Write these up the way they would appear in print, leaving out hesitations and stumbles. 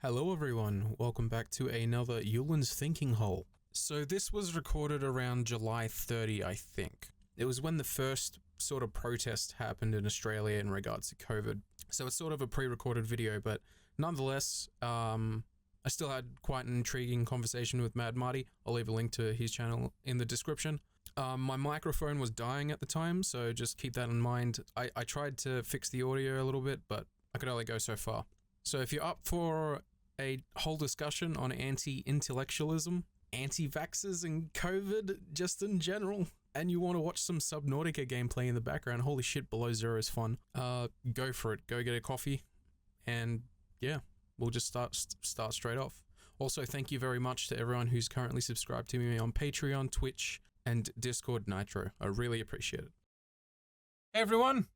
Hello everyone, welcome back to another Ulandos Thinking Hole. So this was recorded around July 30, I think. It was when the first sort of protest happened in Australia in regards to COVID. So it's sort of a pre-recorded video, but nonetheless, I still had quite an intriguing conversation with Mad Marty. I'll leave a link to his channel in the description. My microphone was dying at the time, so just keep that in mind. I tried to fix the audio a little bit, but I could only go so far. So if you're up for a whole discussion on anti-intellectualism, anti-vaxxers and COVID just in general, and you want to watch some Subnautica gameplay in the background, holy shit, Below Zero is fun. Go for it. Go get a coffee, and yeah, we'll just start straight off. Also, thank you very much to everyone who's currently subscribed to me on Patreon, Twitch, and Discord Nitro. I really appreciate it. Hey everyone!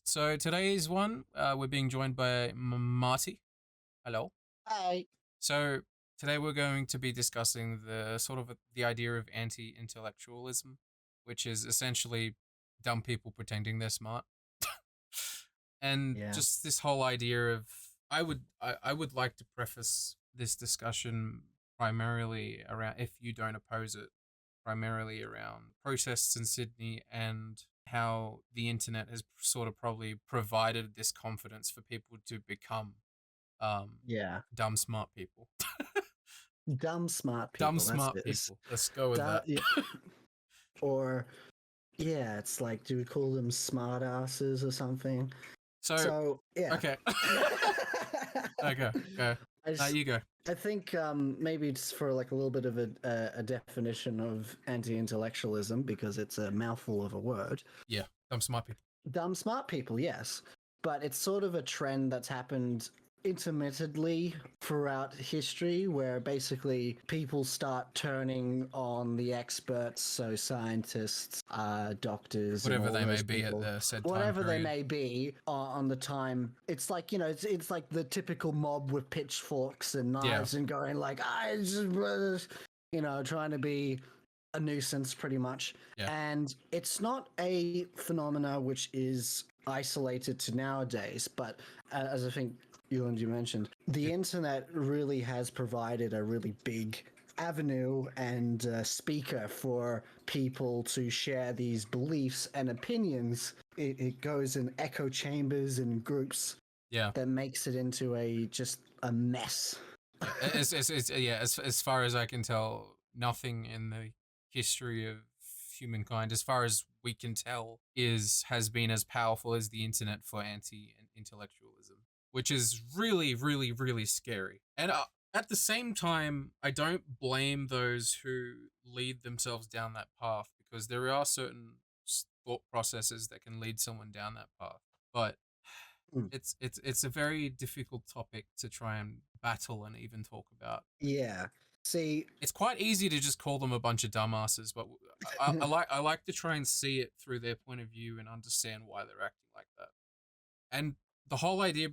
So today's one, we're being joined by Marty. Hello. Hi. So today we're going to be discussing the idea of anti-intellectualism, which is essentially dumb people pretending they're smart. And just this whole idea of, I would like to preface this discussion primarily around, if you don't oppose it, primarily around protests in Sydney and how the internet has sort of probably provided this confidence for people to become dumb smart people. Dumb smart people. Dumb smart people. Let's go with that. Yeah. Or it's like, do we call them smart asses or something? So yeah. Okay. Okay. Go. You go. I think maybe it's for like a little bit of a definition of anti-intellectualism, because it's a mouthful of a word. Yeah, dumb smart people. Dumb smart people, yes. But it's sort of a trend that's happened intermittently throughout history, where basically people start turning on the experts, so scientists, doctors, whatever they may be at the said time whatever they may be on the time. It's like, it's like the typical mob with pitchforks and knives and going like, trying to be a nuisance pretty much. And it's not a phenomena which is isolated to nowadays, but as I think you mentioned, the internet really has provided a really big avenue and speaker for people to share these beliefs and opinions. It goes in echo chambers and groups that makes it into a mess. As far as I can tell, nothing in the history of humankind, as far as we can tell, has been as powerful as the internet for anti-intellectualism, which is really, really, really scary. And at the same time, I don't blame those who lead themselves down that path, because there are certain thought processes that can lead someone down that path. But it's a very difficult topic to try and battle and even talk about. Yeah. See, it's quite easy to just call them a bunch of dumbasses, but I like to try and see it through their point of view and understand why they're acting like that. And the whole idea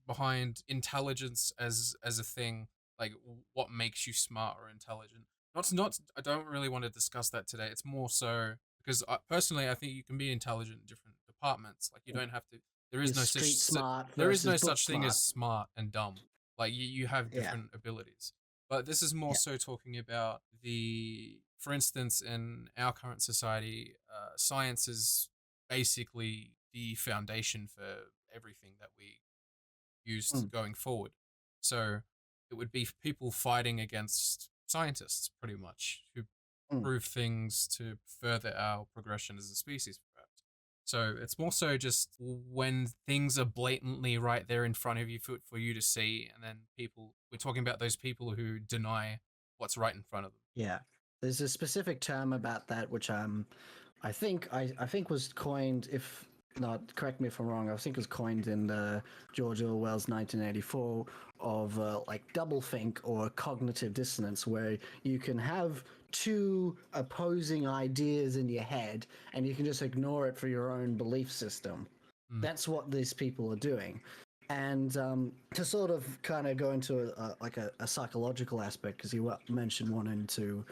behind intelligence as a thing, like what makes you smart or intelligent. Not. I don't really want to discuss that today. It's more so because personally, I think you can be intelligent in different departments. Like you don't have to. There is no such thing as smart and dumb. Like you have different abilities. But this is more so talking about for instance, in our current society, science is basically the foundation for everything that we use going forward. So it would be people fighting against scientists, pretty much, who prove things to further our progression as a species, perhaps. So it's more so just when things are blatantly right there in front of you for you to see, and then we're talking about those people who deny what's right in front of them. Yeah. There's a specific term about that, which I think was coined, if not, correct me if I'm wrong, I think it was coined in George Orwell's 1984 of like doublethink or cognitive dissonance, where you can have two opposing ideas in your head and you can just ignore it for your own belief system. That's what these people are doing. And to sort of kind of go into a psychological aspect, because you mentioned wanting to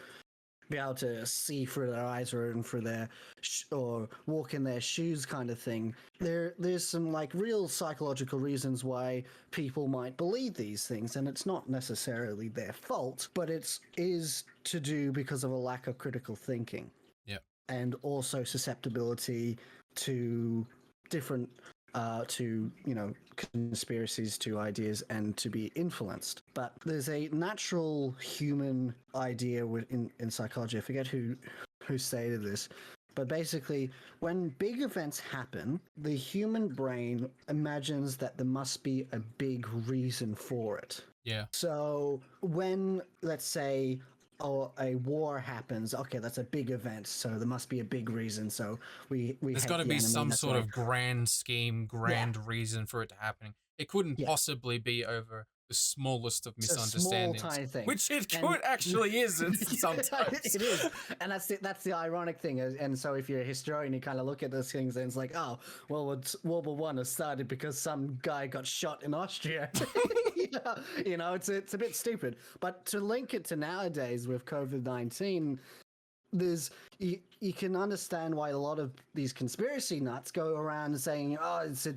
be able to see through their eyes or in through their or walk in their shoes kind of thing. There's some like real psychological reasons why people might believe these things, and it's not necessarily their fault, but it is to do because of a lack of critical thinking. Yeah. And also susceptibility to different to conspiracies, to ideas, and to be influenced. But there's a natural human idea in psychology. I forget who stated this, but basically, when big events happen, the human brain imagines that there must be a big reason for it. Yeah. So when, let's say, a war happens, okay, that's a big event, so there must be a big reason. So there's got to be some sort of grand scheme, grand reason for it to happen. It couldn't possibly be over the smallest of misunderstandings, small, tiny thing. Which it actually is sometimes. It is, and that's the ironic thing. And so if you're a historian, you kind of look at those things and it's like, oh, well, World War One has started because some guy got shot in Austria. It's a bit stupid. But to link it to nowadays with COVID-19, you can understand why a lot of these conspiracy nuts go around saying, oh, it's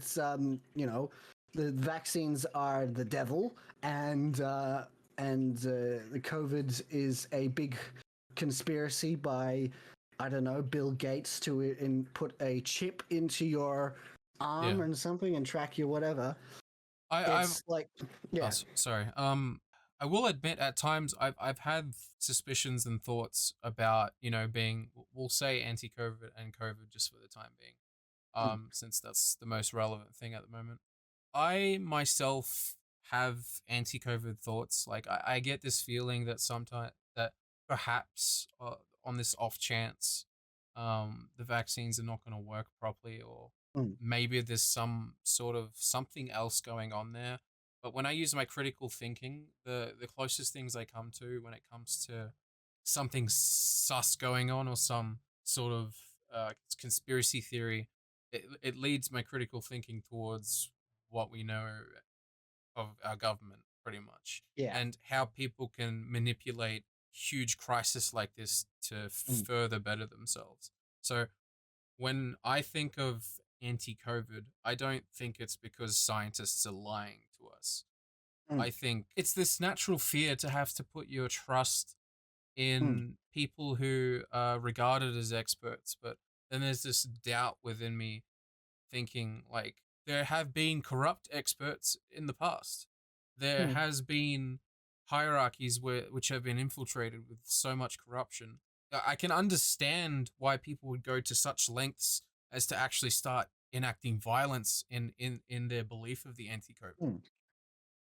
the vaccines are the devil, and the COVID is a big conspiracy by, I don't know, Bill Gates to put a chip into your arm and something and track your whatever. Sorry. I will admit at times I've had suspicions and thoughts about, being, we'll say AntiCovert and COVID just for the time being, since that's the most relevant thing at the moment. I myself have anti-COVID thoughts. Like I get this feeling that sometimes that perhaps on this off chance, the vaccines are not going to work properly, or maybe there's some sort of something else going on there. But when I use my critical thinking, the closest things I come to when it comes to something sus going on or some sort of conspiracy theory, it leads my critical thinking towards what we know of our government, pretty much, and how people can manipulate huge crisis like this to further better themselves. So when I think of anti-COVID, I don't think it's because scientists are lying to us. I think it's this natural fear to have to put your trust in people who are regarded as experts, but then there's this doubt within me thinking, like, there have been corrupt experts in the past. There has been hierarchies which have been infiltrated with so much corruption. I can understand why people would go to such lengths as to actually start enacting violence in their belief of the anti-COVID.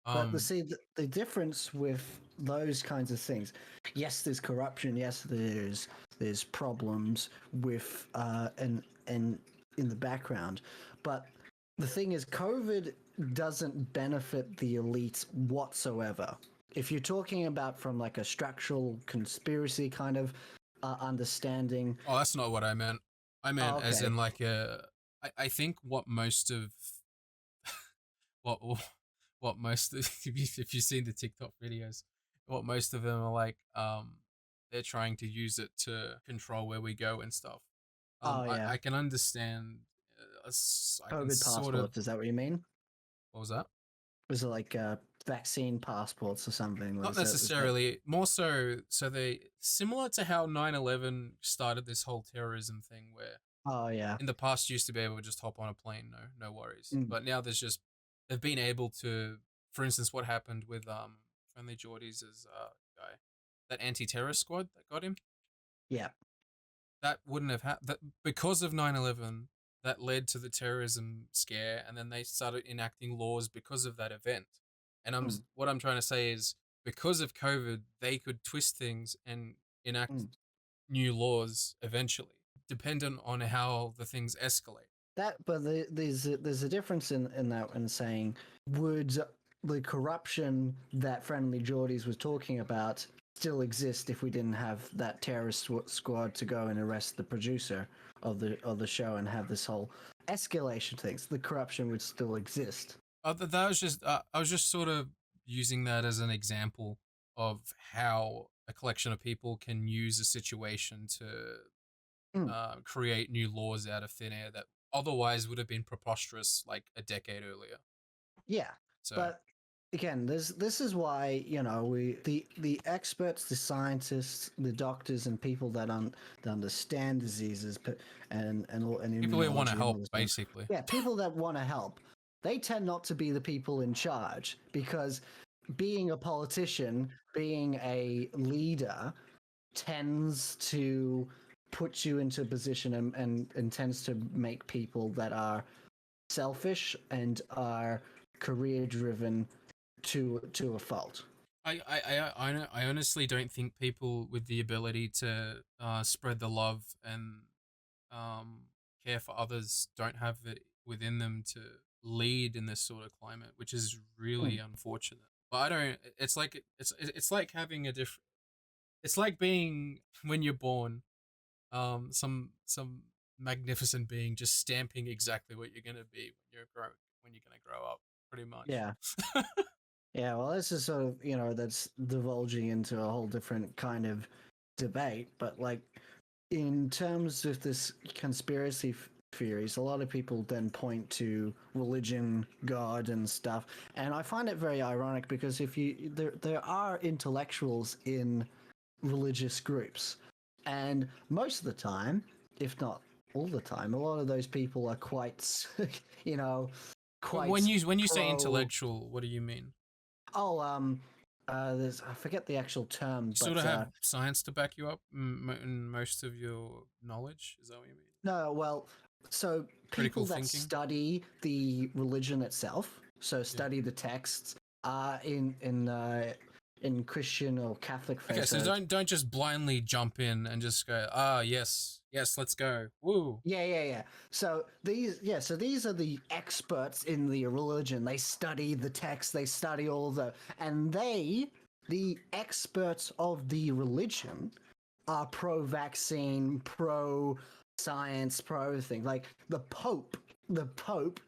But the difference with those kinds of things, yes, there's corruption. Yes, there's problems with and in the background, but the thing is, COVID doesn't benefit the elites whatsoever. If you're talking about from like a structural conspiracy kind of understanding. Oh, that's not what I meant. I meant as in like I think what most of what most of, if you've seen the TikTok videos, what most of them are like, they're trying to use it to control where we go and stuff. I can understand. COVID passports, is that what you mean? What was that? Was it like vaccine passports or something? Not necessarily. More so they similar to how 9/11 started this whole terrorism thing, where in the past you used to be able to just hop on a plane, no worries. But now they've been able to, for instance, what happened with Friendly Jordies' guy, that anti-terrorist squad that got him. Yeah, that wouldn't have happened because of 9/11. That led to the terrorism scare, and then they started enacting laws because of that event. And what I'm trying to say is, because of COVID, they could twist things and enact new laws eventually, dependent on how the things escalate. But there's a difference in that, in saying, would the corruption that Friendly Jordies was talking about still exist if we didn't have that terrorist squad to go and arrest the producer of the show and have this whole escalation things? The corruption would still exist. That was just I was just sort of using that as an example of how a collection of people can use a situation to Mm, create new laws out of thin air that otherwise would have been preposterous like a decade earlier. yeah, So but again, this is why the experts, the scientists, the doctors, and people that understand diseases, and people who want to immunology and all help, this stuff. basically. Yeah, people that want to help, they tend not to be the people in charge because being a politician, being a leader, tends to put you into a position and tends to make people that are selfish and are career driven to a fault. I honestly don't think people with the ability to spread the love and um, care for others don't have it within them to lead in this sort of climate, which is Mm. really unfortunate. But I don't. It's like having a different. It's like being when you're born, some magnificent being just stamping exactly what you're gonna be when you're gonna grow up, pretty much. Yeah. Yeah, well, this is sort of, that's divulging into a whole different kind of debate. But, like, in terms of this conspiracy theories, a lot of people then point to religion, God, and stuff. And I find it very ironic because there are intellectuals in religious groups. And most of the time, if not all the time, a lot of those people are quite, you know, When quite you say pro. intellectual, what do you mean? Oh, there's I forget the actual term, You sort but of have science to back you up in most of your knowledge. Is that what you mean? no, well, so Critical people that thinking. study the religion itself, so Yeah. study the texts, are in Christian or Catholic Okay, faith. so don't just blindly jump in and just go, yes, let's go. Woo. Yeah. So these are the experts in the religion. They study the text, they study all and the experts of the religion, are pro-vaccine, pro-science, pro-thing. Like the Pope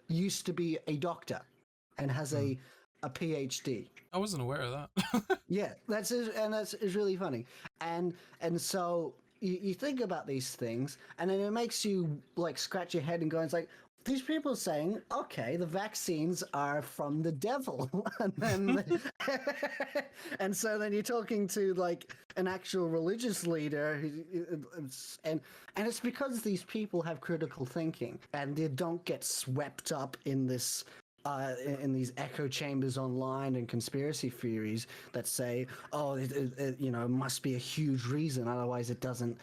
used to be a doctor and has Hmm. a PhD. I wasn't aware of that. Yeah, that's is really funny, and so you think about these things, and then it makes you like scratch your head and go, it's like these people are saying, okay, the vaccines are from the devil, and then and so then you're talking to like an actual religious leader, and it's because these people have critical thinking and they don't get swept up in this in these echo chambers online and conspiracy theories that say, oh, it must be a huge reason, otherwise it doesn't.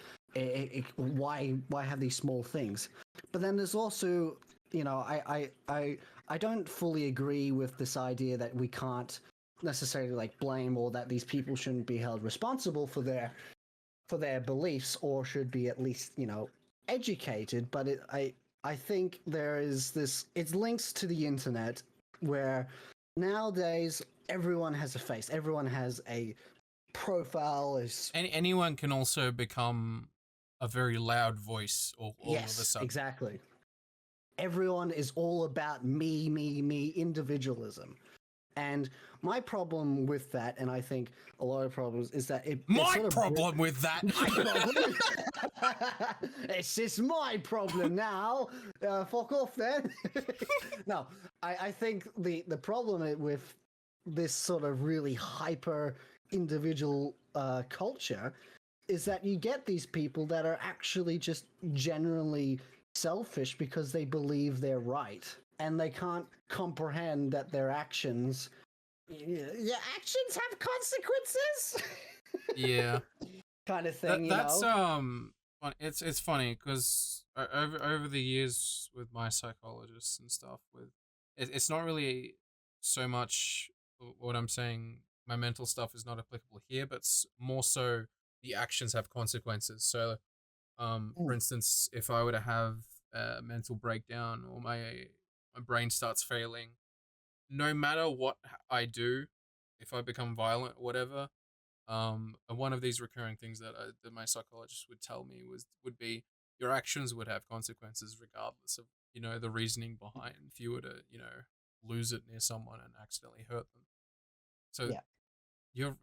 Why have these small things? But then there's also, I don't fully agree with this idea that we can't necessarily like blame or that these people shouldn't be held responsible for their beliefs or should be at least educated. But I think there is this. It's links to the internet where nowadays everyone has a face, everyone has a profile. Anyone can also become a very loud voice all of a Yes, sudden. exactly. Everyone is all about me, individualism. And my problem with that, and I think a lot of problems, is that My problem with that. My problem. It's just my problem now. Fuck off then. No, I think the problem with this sort of really hyper individual culture is that you get these people that are actually just generally selfish because they believe they're right and they can't comprehend that their actions have consequences. Yeah. Kind of thing, That's it's funny because over the years with my psychologists and stuff, it's not really so much what I'm saying. My mental stuff is not applicable here, but more so the actions have consequences. So, for instance, if I were to have a mental breakdown or my brain starts failing, no matter what I do, if I become violent or whatever, and one of these recurring things that my psychologist would tell me would be your actions would have consequences regardless of the reasoning behind if you were to lose it near someone and accidentally hurt them. So Yeah. you're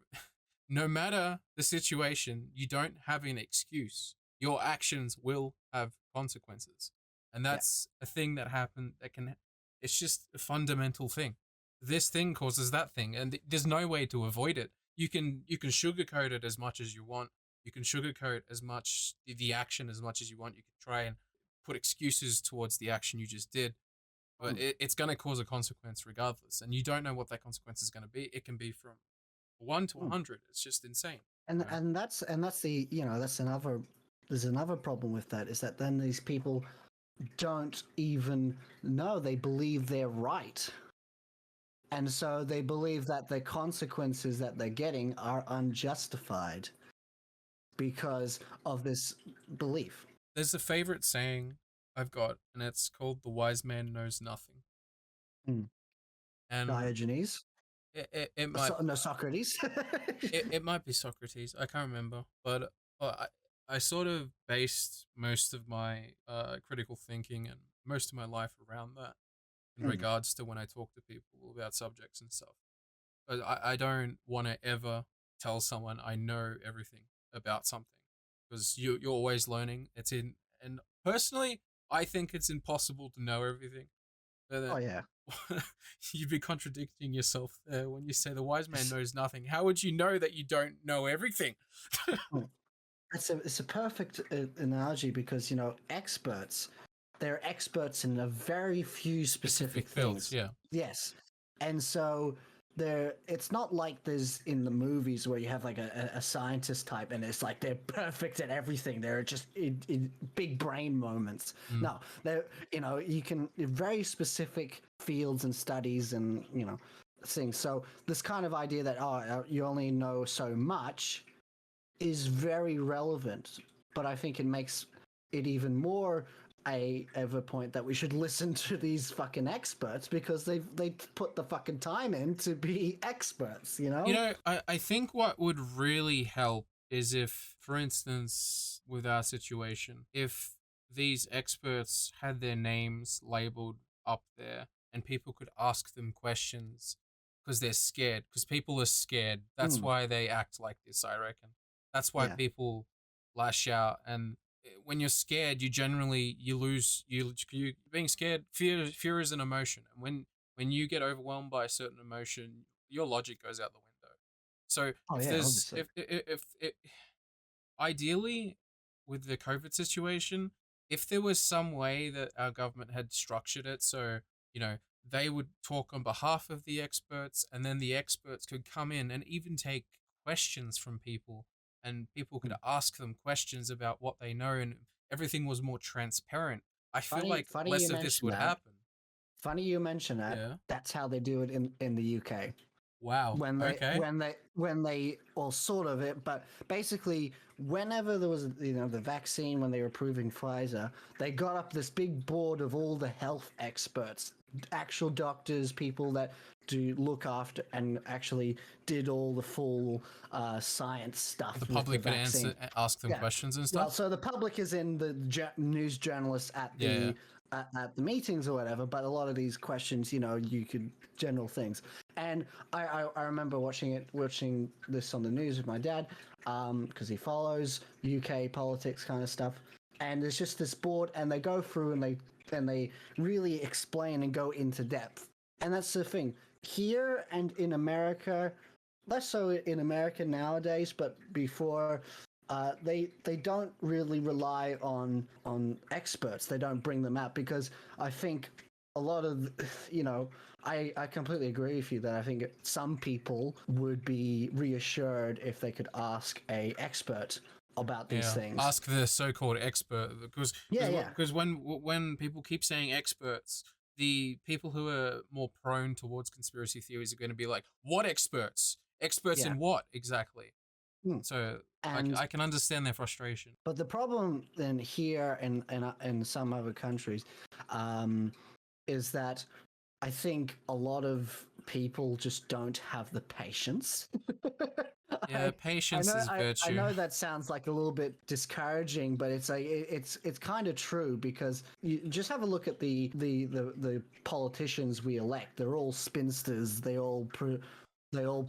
no matter the situation, you don't have an excuse. Your actions will have consequences. And Yeah. that's a thing that happened that can, it's just a fundamental thing. This thing causes that thing, and there's no way to avoid it. You can sugarcoat it as much as you want. You can sugarcoat as much the action as much as you want. You can try and put excuses towards the action you just did, but it's going to cause a consequence regardless, and you don't know what that consequence is going to be. It can be from 1 to 100. It's just insane. And that's the that's another there's another problem with that, is that then these people don't even know, they believe they're right, and so they believe that the consequences that they're getting are unjustified because of this belief. There's a favorite saying I've got, and it's called "The wise man knows nothing." And Diogenes? it might No, Socrates. it might be Socrates. I can't remember, but I sort of based most of my critical thinking and most of my life around that in regards to when I talk to people about subjects and stuff. But I don't want to ever tell someone I know everything about something, because you're always learning. And personally, I think it's impossible to know everything. Oh yeah. You'd be contradicting yourself there when you say the wise man knows nothing. How would you know that you don't know everything? It's a perfect analogy, because experts, they're experts in a very few specific fields. things. Yeah. Yes, and so it's not like there's in the movies where you have like a scientist type and it's like they're perfect at everything. They're just in big brain moments. No, they're you can very specific fields and studies and things. So this kind of idea that you only know so much is very relevant, but I think it makes it even more of a point that we should listen to these fucking experts, because they put the fucking time in to be experts. I think what would really help is if, for instance, with our situation, if these experts had their names labeled up there and people could ask them questions, because they're scared, because people are scared. That's why they act like this, I reckon. That's why people lash out. And when you're scared, you lose. You being scared. Fear is an emotion, and when you get overwhelmed by a certain emotion, your logic goes out the window. So if ideally, with the COVID situation, if there was some way that our government had structured it so they would talk on behalf of the experts, and then the experts could come in and even take questions from people, and people could ask them questions about what they know, and everything was more transparent, I feel like less of this would happen. Funny you mention that. Yeah. That's how they do it in the UK. Wow. When they well, sort of it, but basically whenever there was the vaccine, when they were approving Pfizer, they got up this big board of all the health experts, actual doctors, people that do look after and actually did all the full science stuff. The public could ask them questions and stuff. Well, so the public is in the news journalists at the at the meetings or whatever, but a lot of these questions, you could general things. And I remember watching this on the news with my dad, because he follows UK politics kind of stuff. And there's just this board, and they go through and they really explain and go into depth. And that's the thing here and in America, less so in America nowadays, but before. They don't really rely on experts. They don't bring them out, because I think a lot of I completely agree with you that I think some people would be reassured if they could ask a expert about these things. Ask the so-called expert, because when people keep saying experts, the people who are more prone towards conspiracy theories are going to be like, what experts? Experts in what exactly? So I can understand their frustration. But the problem then here and in some other countries is that I think a lot of people just don't have the patience. Patience is virtue. I know that sounds like a little bit discouraging, but it's kind of true, because you just have a look at the politicians we elect. They're all spinsters. They all they all,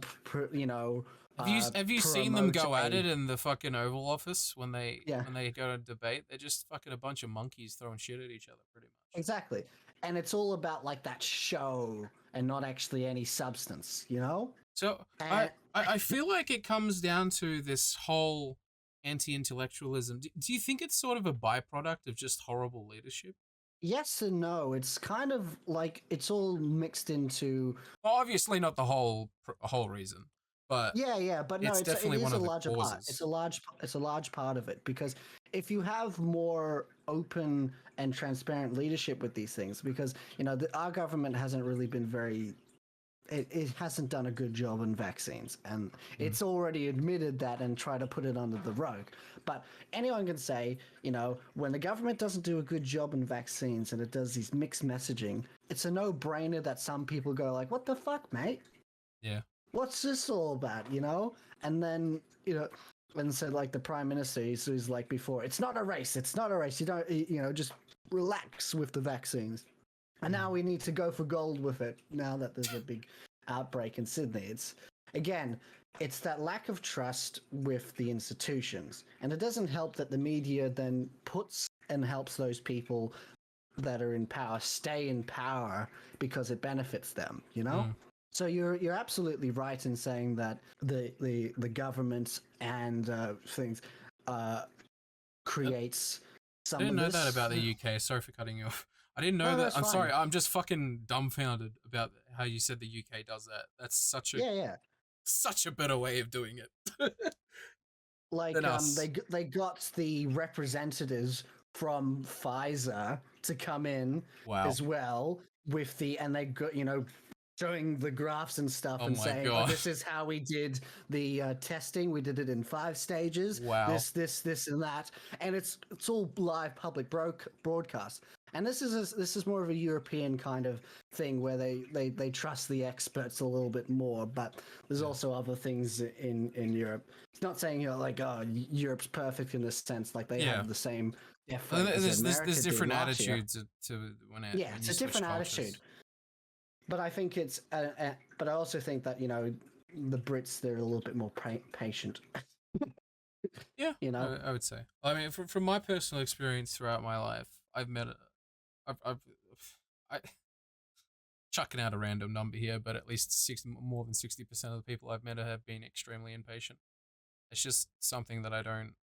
Have you seen them go at it in the fucking Oval Office when they Yeah. go to debate? They're just fucking a bunch of monkeys throwing shit at each other, pretty much. Exactly. And it's all about like that show and not actually any substance, you know? So And I feel like it comes down to this whole anti-intellectualism. Do you think it's sort of a byproduct of just horrible leadership? yes and no. It's kind of like it's all mixed into. Well, obviously not the whole reason, but Yeah, but no, it's it definitely is one a of the larger part. causes. It's a large part of it because if you have more open and transparent leadership with these things, because our government hasn't really been very. It hasn't done a good job in vaccines, and it's already admitted that and try to put it under the rug. But anyone can say, when the government doesn't do a good job in vaccines and it does these mixed messaging, it's a no-brainer that some people go like, "What the fuck, mate? Yeah. What's this all about?" And then and so like the prime minister, he's like before, it's not a race. It's not a race. You don't, just relax with the vaccines. And now we need to go for gold with it. Now that there's a big outbreak in Sydney, it's that lack of trust with the institutions, and it doesn't help that the media then puts and helps those people that are in power stay in power because it benefits them. So you're absolutely right in saying that the government and things creates some I didn't of know this. that about the UK. Sorry for cutting you off. I didn't know No, that. that's I'm fine. sorry. I'm just fucking dumbfounded about how you said the UK does that. That's such a better way of doing it. Like than us. they got the representatives from Pfizer to come in as well and they got showing the graphs and stuff and saying, "Oh, this is how we did the testing. We did it in 5 stages. Wow. This, and that, and it's all live public broadcast." And this is more of a European kind of thing where they trust the experts a little bit more. But there's also other things in Europe. It's not saying Europe's perfect in this sense. Like they have the same effort. There's different attitudes to when it's a different attitude. But I think it's. But I also think that the Brits, they're a little bit more patient. Yeah, I would say. I mean, from my personal experience throughout my life, I've met. I chucking out a random number here, but at least more than 60% of the people I've met have been extremely impatient. It's just something that I don't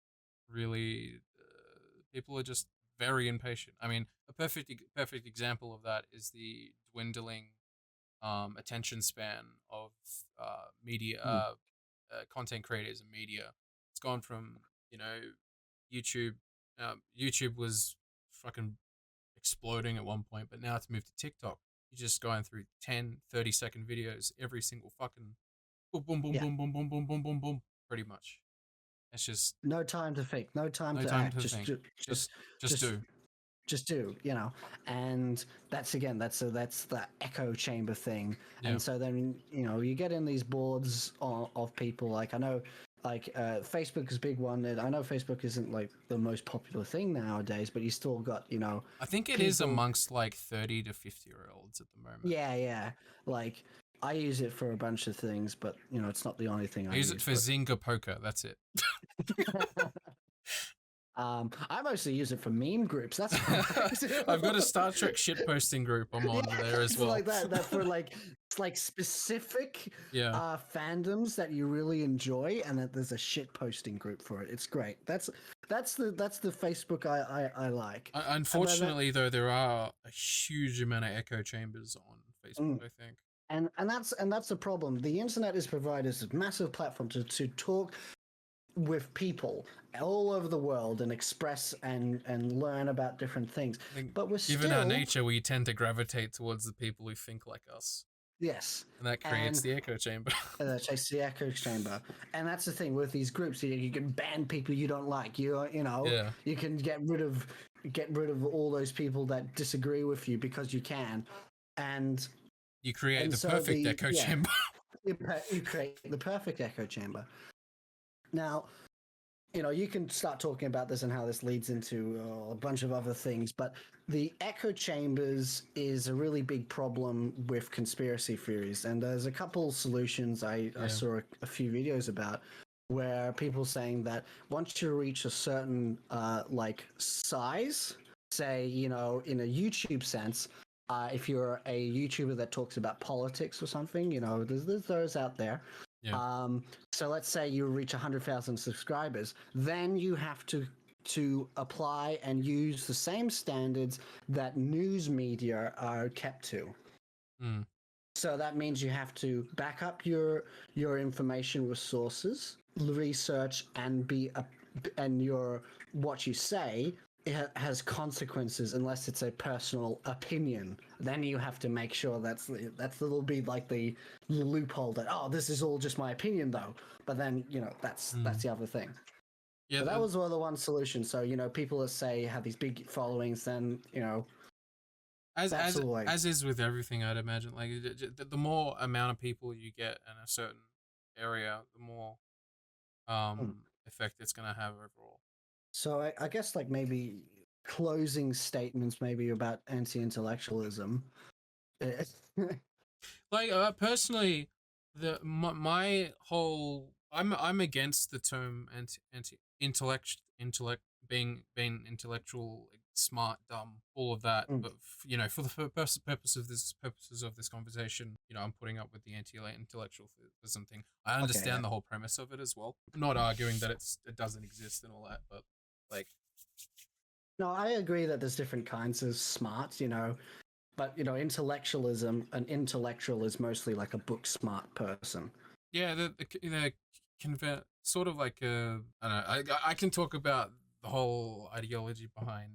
really. People are just very impatient. I mean, a perfect example of that is the dwindling attention span of media content creators and media. It's gone from YouTube. YouTube was fucking exploding at one point, but now it's moved to TikTok. You're just going through 10, 30-second videos every single fucking boom, boom, boom, boom, boom, boom, boom, boom, boom, boom, pretty much. It's just no time to think, no time to act. Just do. Just do, and that's the echo chamber thing. Yeah. And so then you get in these boards of people. Like I know, Facebook is a big one. I know Facebook isn't like the most popular thing nowadays, but you still got I think it is amongst like 30 to 50-year-olds at the moment. Yeah. Like I use it for a bunch of things, but it's not the only thing I use it for Zynga poker. That's it. I mostly use it for meme groups. That's I've got a Star Trek shitposting group I'm on there as well. Like that for it's like specific fandoms that you really enjoy, and that there's a shitposting group for it. It's great. That's the Facebook I like. Unfortunately, though, there are a huge amount of echo chambers on Facebook. I think. And that's the problem. The internet has provided us a massive platform to talk with people all over the world and express and learn about different things. But we're given our nature, we tend to gravitate towards the people who think like us. Yes. And that creates the echo chamber. That creates the echo chamber. And that's the thing with these groups. You can ban people you don't like. You can get rid of all those people that disagree with you because you can. And you create the perfect echo chamber. You create the perfect echo chamber. Now, you can start talking about this and how this leads into a bunch of other things, but the echo chambers is a really big problem with conspiracy theories. And there's a couple solutions I saw a few videos about where people saying that once you reach a certain like size, say, in a YouTube sense, if you're a YouTuber that talks about politics or something, there's those out there. Yeah. So let's say you reach 100,000 subscribers, then you have to apply and use the same standards that news media are kept to. Mm. So that means you have to back up your information with sources, research, and what you say has consequences unless it's a personal opinion. Then you have to make sure that's will be like the loophole that this is all just my opinion though. But then that's the other thing. Yeah, that was one solution. So people that say have these big followings, then as is with everything, I'd imagine. Like the more amount of people you get in a certain area, the more effect it's gonna have overall. So I guess like maybe closing statements maybe about anti-intellectualism. Like personally, my whole I'm against the term intellect being intellectual, smart, dumb, all of that. But for the purposes of this conversation, I'm putting up with the anti-intellectualism thing. I understand the whole premise of it as well. I'm not arguing that it doesn't exist and all that, but like. No, I agree that there's different kinds of smarts, but intellectualism, an intellectual is mostly like a book smart person. Yeah, the sort of like I don't know. I can talk about the whole ideology behind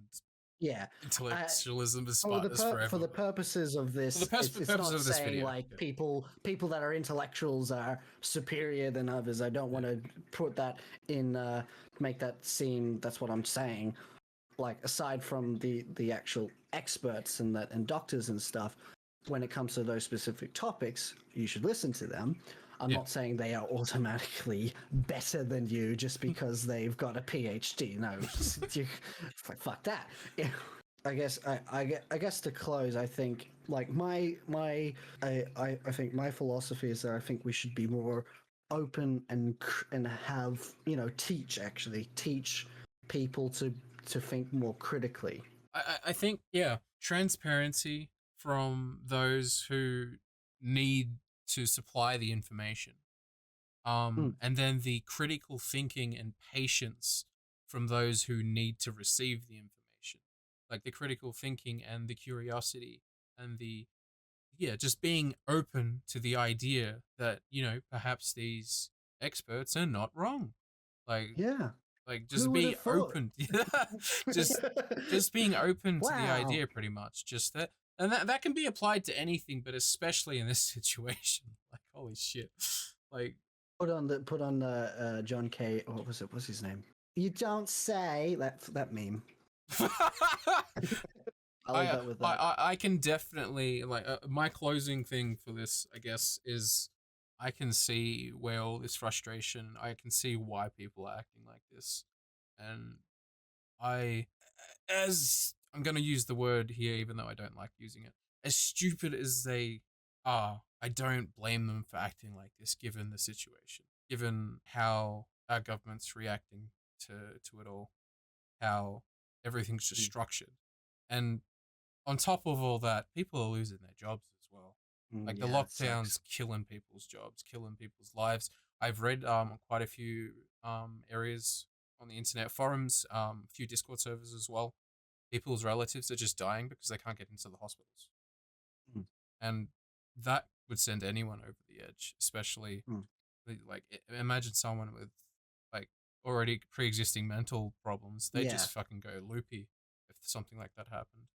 intellectualism as smart as forever. For the purposes of this, it's not saying video, like people that are intellectuals are superior than others. I don't want to put that in, make that seem. That's what I'm saying. Like aside from the actual experts and doctors and stuff, when it comes to those specific topics, you should listen to them. I'm not saying they are automatically better than you just because they've got a PhD. No, fuck that. I guess to close, I think like I think my philosophy is that I think we should be more open and have teach people to think more critically. I think transparency from those who need to supply the information, and then the critical thinking and patience from those who need to receive the information, like the critical thinking and the curiosity and the just being open to the idea that perhaps these experts are not wrong, like just be open. just being open to the idea, pretty much. Just that, and that can be applied to anything, but especially in this situation. Like, holy shit! Like, put on the John K. What was it? What's his name? You don't say that meme. I'll leave that with that. I can definitely my closing thing for this, I guess, is I can see where all this frustration. I can see why people are acting like this, and as I'm gonna use the word here, even though I don't like using it, as stupid as they are, I don't blame them for acting like this, given the situation, given how our government's reacting to it all, how everything's just structured, and on top of all that, people are losing their jobs as well. Like the lockdown's killing people's jobs, killing people's lives. I've read quite a few areas on the internet forums, a few Discord servers as well. People's relatives are just dying because they can't get into the hospitals, and that would send anyone over the edge. Especially, like, imagine someone with like already pre-existing mental problems. They just fucking go loopy if something like that happened.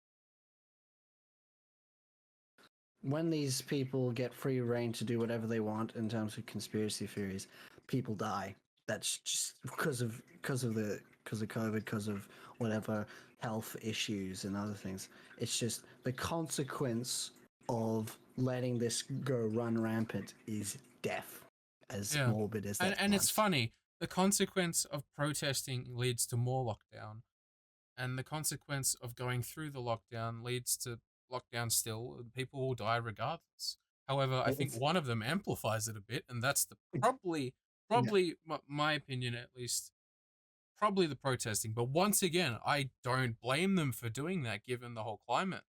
When these people get free reign to do whatever they want in terms of conspiracy theories, people die. That's just because of COVID, because of whatever health issues and other things. It's just the consequence of letting this run rampant is death. As morbid as that. And it's funny. the consequence of protesting leads to more lockdown, and the consequence of going through the lockdown leads to lockdown still. People will die regardless. However, I think It's, one of them amplifies it a bit, and that's the yeah. my opinion at least, probably the protesting. But once again, I don't blame them for doing that, given the whole climate.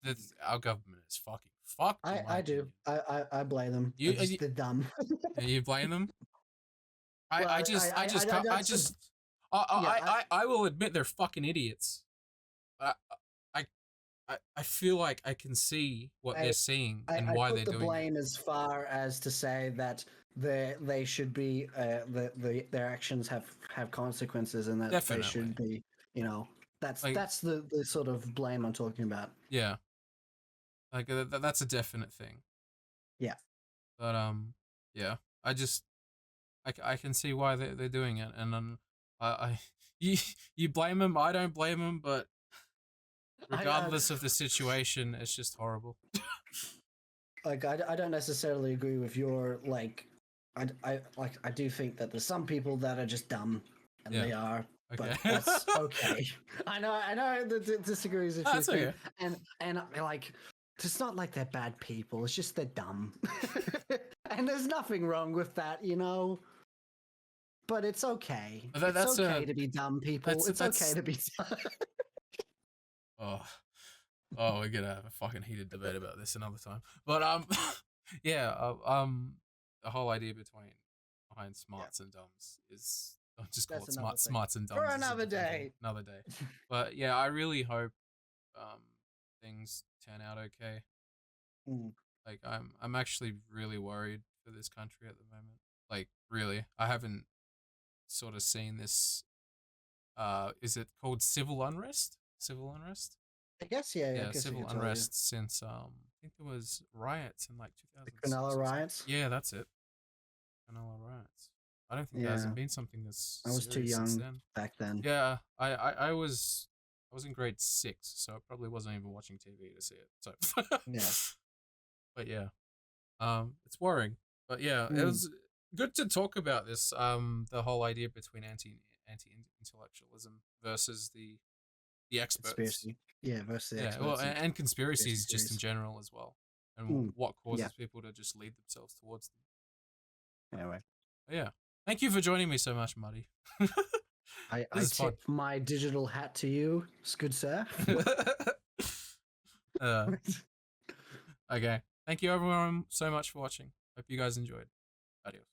That our government is fucking fucked, in my I do. opinion. I blame them. You They're dumb. you blame them? Well, I just can't. that's the, yeah. I will admit they're fucking idiots. I, I, I feel like I can see what they're seeing and I why put they're the doing blame it. as far as to say that they should be their actions have consequences, and that they Definitely. should be, you know, that's Like, the sort of blame I'm talking about. yeah, like that's a definite thing. Yeah. But yeah, I just I can see why they're doing it, and I you you blame them. I don't blame them, but I regardless of the situation, it's just horrible. like I don't necessarily agree with your like I do think that there's some people that are just dumb, and Yeah. they are, Okay. but that's okay. I know that disagrees with you, That's okay. and like it's not like they're bad people. It's just they're dumb, and there's nothing wrong with that, you know. But it's okay. It's okay to be dumb, people. It's okay to be dumb. Oh, we're gonna have a fucking heated debate about this another time. But yeah, the whole idea behind smarts and dumbs is, I'll just call That's it another thing. smarts and dumbs For is a another different thing. day. Another day. But yeah, I really hope things turn out okay. Mm. Like I'm actually really worried for this country at the moment. Like really, I haven't sort of seen this. Is it called civil unrest? Civil unrest? I guess, yeah. I Yeah, guess you civil could tell you. unrest since I think there was riots in like The 2006 Cronulla or something. riots. Yeah, that's it. Cronulla riots. I don't think there Yeah, hasn't been something this I was too serious since young then. back then. Yeah, I was in grade 6, so I probably wasn't even watching TV to see it. So Yeah. but yeah, it's worrying. But yeah, it Mm. was good to talk about this. The whole idea between anti-intellectualism versus the experts. Conspiracy. Yeah, versus the Yeah, experts. well, and conspiracies just in theories. general as well, and Mm. what causes Yeah. people to just lead themselves towards them. Anyway, But yeah, thank you for joining me so much, Marty. I is fun. tip my digital hat to you, good sir. Okay, thank you everyone so much for watching. Hope you guys enjoyed. Adios.